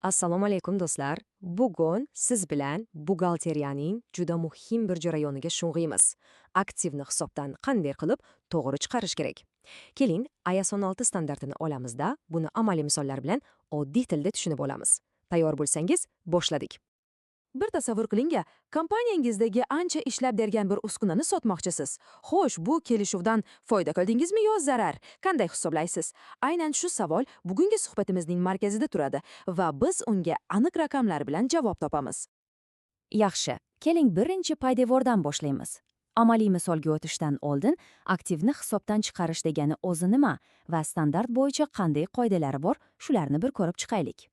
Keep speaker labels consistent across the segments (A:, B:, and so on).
A: Assalomu alaykum do'stlar. Bugun siz bilan buxgalteriyaning juda muhim bir jarayoniga sho'ng'iymiz. Aktivni hisobdan qanday qilib to'g'ri chiqarish kerak? Keling, IAS 16 standartini olamizda, buni amaliy misollar bilan oddiy tilda tushunib olamiz. Tayyor bo'lsangiz, boshladik. Bir tasavvur qiling-a, kompaniyangizdagi ancha ishlab bergan bir uskunani sotmoqchisiz. Xo'sh, bu kelishuvdan foyda qildingizmi yo zarar? Qanday hisoblaysiz? Aynan shu savol bugungi suhbatimizning markazida turadi va biz unga aniq raqamlar bilan javob topamiz.
B: Yaxshi, keling birinchi poydevordan boshlaymiz. Amaliy misolga o'tishdan oldin aktivni hisobdan chiqarish degani o'zi nima va standart bo'yicha qanday qoidalari bor, shularni bir ko'rib chiqaylik.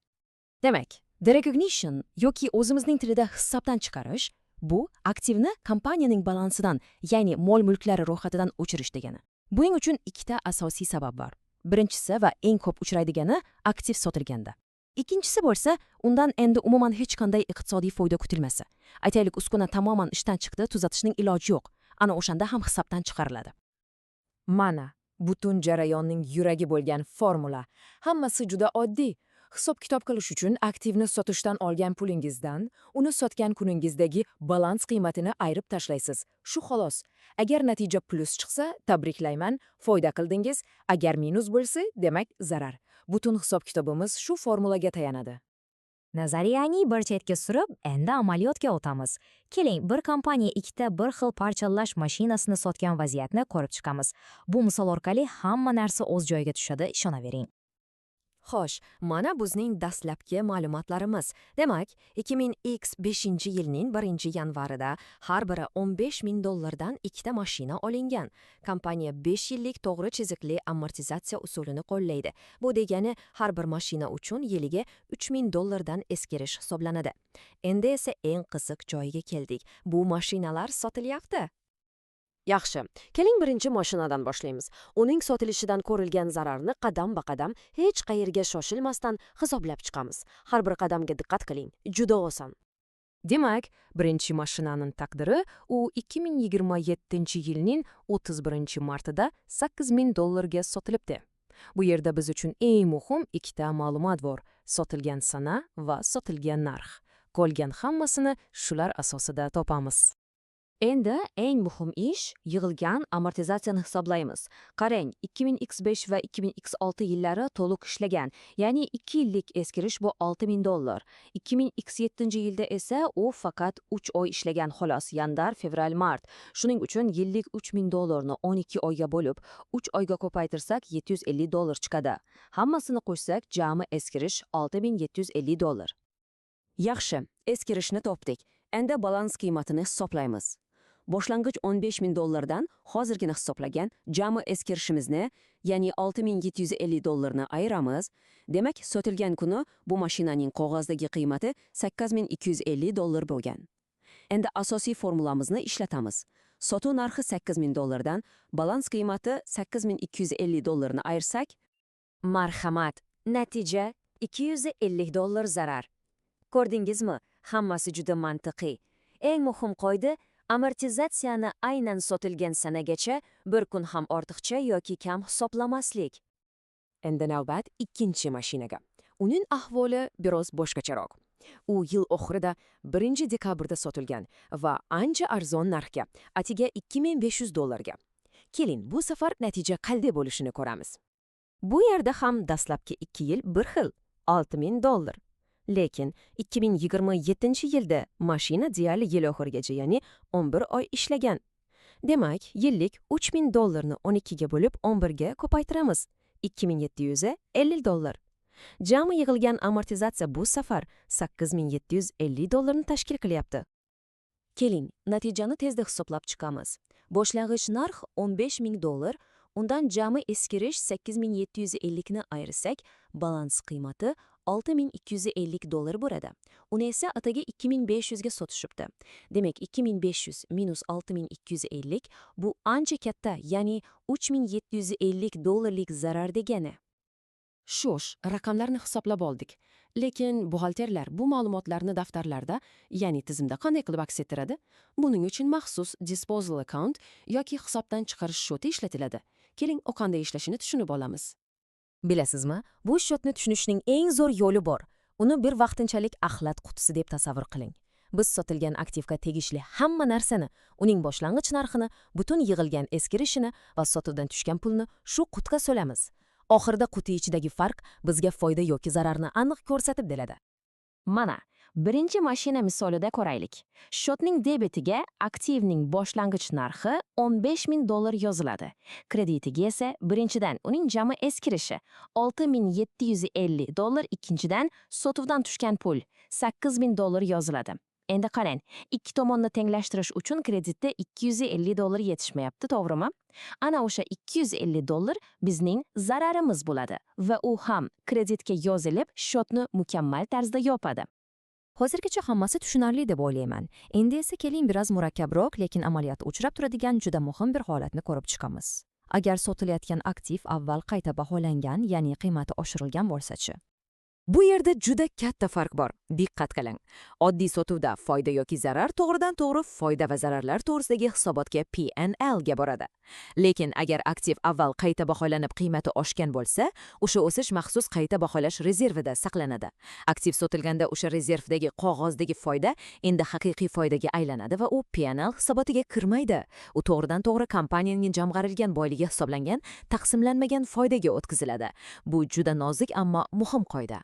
C: Demak, derecognition yoki o'zimizning tilida hisobdan chiqarish bu aktivni kompaniyaning balansidan, ya'ni mol-mulklari ro'yxatidan o'chirish degani. Buning uchun ikkita asosiy sabab bor. Birinchisi va eng ko'p uchraydigani aktiv sotilganda. Ikkinchisi bo'lsa, undan endi umuman hech qanday iqtisodiy foyda kutilmasa. Aytaylik, uskuna tamoman ishdan chiqdi, tuzatishning iloji yo'q. Ana o'shanda ham hisobdan chiqariladi.
A: Mana, butun jarayonning yuragi bo'lgan formula. Hammasi juda oddiy. Hisob-kitob qilish uchun aktivni sotishdan olgan pulingizdan uni sotgan kuningizdagi balans qiymatini ayirib tashlaysiz. Shu xolos. Agar natija plus chiqsa, tabriklayman, foyda qildingiz. Agar minus bo'lsa, demak zarar. Butun hisob-kitobimiz shu formulaga tayanadi.
B: Nazariyani bir chetga surib, endi amaliyotga o'tamiz. Keling, bir kompaniya ikkita bir xil parchalash mashinasini sotgan vaziyatni ko'rib chiqamiz. Bu misol orqali hamma narsa o'z joyiga tushadi, ishonavering.
A: Xo'sh, mana bizning dastlabki ma'lumotlarimiz. Demak, 2005-yilning 1-yanvarida har biri $15,000 ikkita mashina olingan. Kompaniya 5 yillik to'g'ri chiziqli amortizatsiya usulini qo'llaydi. Bu degani har bir mashina uchun yiliga $3,000 eskirish hisoblanadi. Endi esa eng qiziq joyiga keldik. Bu mashinalar sotilyapti.
C: Yaxshi, keling birinchi mashinadan boshlaymiz. Uning sotilishidan ko'rilgan zararni qadam-baqadam hech qayerga shoshilmasdan hisoblab chiqamiz. Har bir qadamga diqqat qiling. Juda oson.
A: Demak, birinchi mashinaning taqdiri u 2027-yilning 31-martida $8,000 sotilibdi. Bu yerda biz uchun eng muhim ikkita ma'lumot bor: sotilgan sana va sotilgan narx. Qolgan hammasini shular asosida topamiz.
C: Endi eng muhim ish yig'ilgan amortizatsiyani hisoblaymiz. Qarang, 2005 va 2006 yillari to'liq ishlagan, ya'ni 2 yillik eskirish bu $6,000. 2007-yilda esa u faqat 3 oy ishlagan xolos, yanvar, fevral, mart. Shuning uchun yillik $3,000 ni 12 oyga bo'lib, 3 oyga ko'paytirsak $750 chiqadi. Hammasini qo'shsak, jami eskirish $6,750. Yaxshi, eskirishni topdik. Endi balans qiymatini hisoblaymiz. Boshlang'ich $15,000 dan hozirgina hisoblagan jami eskirishimizni, ya'ni $6,750 ni ayiramiz. Demak, sotilgan kuni bu mashinaning qog'ozdagi qiymati $8,250 bo'lgan. Endi asosiy formulamizni ishlatamiz. Sotuv narxi $8,000 dan balans qiymati $8,250 ni ayirsak, marhamat, natija $250 zarar. Ko'rdingizmi? Hammasi juda mantiqiy. Eng muhim qoida amortizatsiyani aynan sotilgan sanagacha bir kun ham ortiqcha yoki kam hisoblamaslik. Endi navbat ikkinchi mashinaga. Uning ahvoli biroz boshqacharoq. U yil oxirida 1-dekabrda sotilgan va ancha arzon narxga, atiga $2,500 ga. Keling, bu safar natija qanday bo'lishini ko'ramiz. Bu yerda ham dastlabki 2 yil bir xil, $6,000. Lekin 2027-yilda mashina deyarli yil oxirigacha, ya'ni 11 oy ishlagan. Demak, yillik $3,000 ni 12 ga bo'lib 11 ga ko'paytiramiz. $2,750. Jami yig'ilgan amortizatsiya bu safar $8,750 ni tashkil qilyapti. Keling, natijani tezda hisoblab chiqamiz. Boshlang'ich narx $15,000, undan jami eskirish $8,750 ni ayirsak, balans qiymati $6,250 bo'ladi. Uni esa ataga $2,500 ga sotishibdi. Demak, 2,500 minus $6,250 bu ancha katta, ya'ni $3,750 zarar degani. Sho'sh, raqamlarni hisoblab oldik. Lekin buxgalterlar bu ma'lumotlarni daftarlarda, ya'ni tizimda qanday qilib aks ettiradi? Buning uchun maxsus disposal account yoki hisobdan chiqarish shoti ishlatiladi. Keling, u qanday ishlashini tushunib olamiz. Bilasizmi, bu shotni tushunishning eng zo'r yo'li bor.
A: Uni bir vaqtinchalik axlat qutisi deb tasavvur qiling. Biz sotilgan aktivga tegishli hamma narsani, uning boshlang'ich narxini, butun yig'ilgan eskirishini va sotuvdan tushgan pulni shu qutga solamiz. Oxirida quti ichidagi farq bizga foyda yoki zararni aniq ko'rsatib beradi.
C: Mana, birinchi mashina misolida ko'raylik. Shotning debetiga aktivning boshlang'ich narxi $15,000 yoziladi. Kreditiga esa birinchidan uning jami eskirishi $6,750, ikkinchidan sotuvdan tushgan pul $8,000 yoziladi. Endi qarang, ikki tomonni tenglashtirish uchun kreditda $250 yetishmayapti, to'g'rimi? Ana o'sha $250 bizning zararimiz bo'ladi va u ham kreditga yozilib, shotni mukammal tarzda yopadi.
B: Hozirgacha hammasi tushunarli deb o'ylayman. Endi esa keling biroz murakkabroq, lekin amaliyotda uchrab turadigan juda muhim bir holatni ko'rib chiqamiz. Agar sotilayotgan aktiv avval qayta baholangan, ya'ni qiymati oshirilgan bo'lsa-chi?
A: Bu yerda juda katta farq bor. Diqqat qiling. Oddiy sotuvda foyda yoki zarar to'g'ridan-to'g'ri foyda va zararlar to'g'risidagi hisobotga P&L ga boradi. Lekin agar aktiv avval qayta baholanib qiymati oshgan bo'lsa, o'sha o'sish maxsus qayta baholash rezervida saqlanadi. Aktiv sotilganda o'sha rezervdagi qog'ozdagi foyda endi haqiqiy foydaga aylanadi va u P&L hisobotiga kirmaydi. U to'g'ridan-to'g'ri kompaniyaning jamg'arilgan boyligi hisoblangan taqsimlanmagan foydaga o'tkaziladi. Bu juda nozik ammo muhim qoida.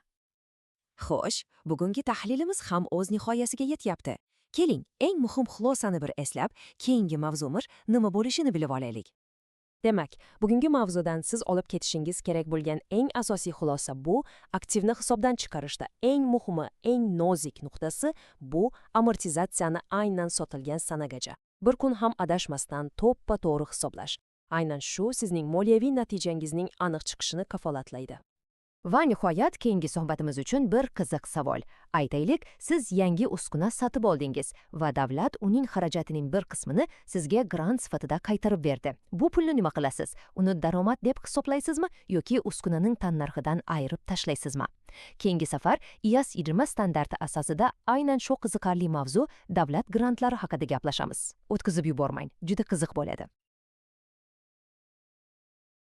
A: Xo'sh, bugungi tahlilimiz ham o'z nihoyasiga yetyapti. Keling, eng muhim xulosani bir eslab, keyingi mavzumiz nima bo'lishini bilib olaylik. Demak, bugungi mavzudan siz olib ketishingiz kerak bo'lgan eng asosiy xulosa bu: aktivni hisobdan chiqarishda eng muhimi, eng nozik nuqtasi bu amortizatsiyani aynan sotilgan sanagacha bir kun ham adashmasdan to'ppa-to'g'ri hisoblash. Aynan shu sizning moliyaviy natijangizning aniq chiqishini kafolatlaydi.
B: Va nihoyat keyingi suhbatimiz uchun bir qiziq savol. Aytaylik, siz yangi uskuna sotib oldingiz va davlat uning xarajatining bir qismini sizga grant sifatida qaytarib berdi. Bu pulni nima qilasiz? Uni daromad deb hisoblaysizmi yoki uskunaning tannarxidan ayirib tashlaysizmi? Keyingi safar IAS 20 standarti asosida aynan shu qiziqarli mavzu davlat grantlari haqida gaplashamiz. O'tkazib yubormang, juda qiziq bo'ladi.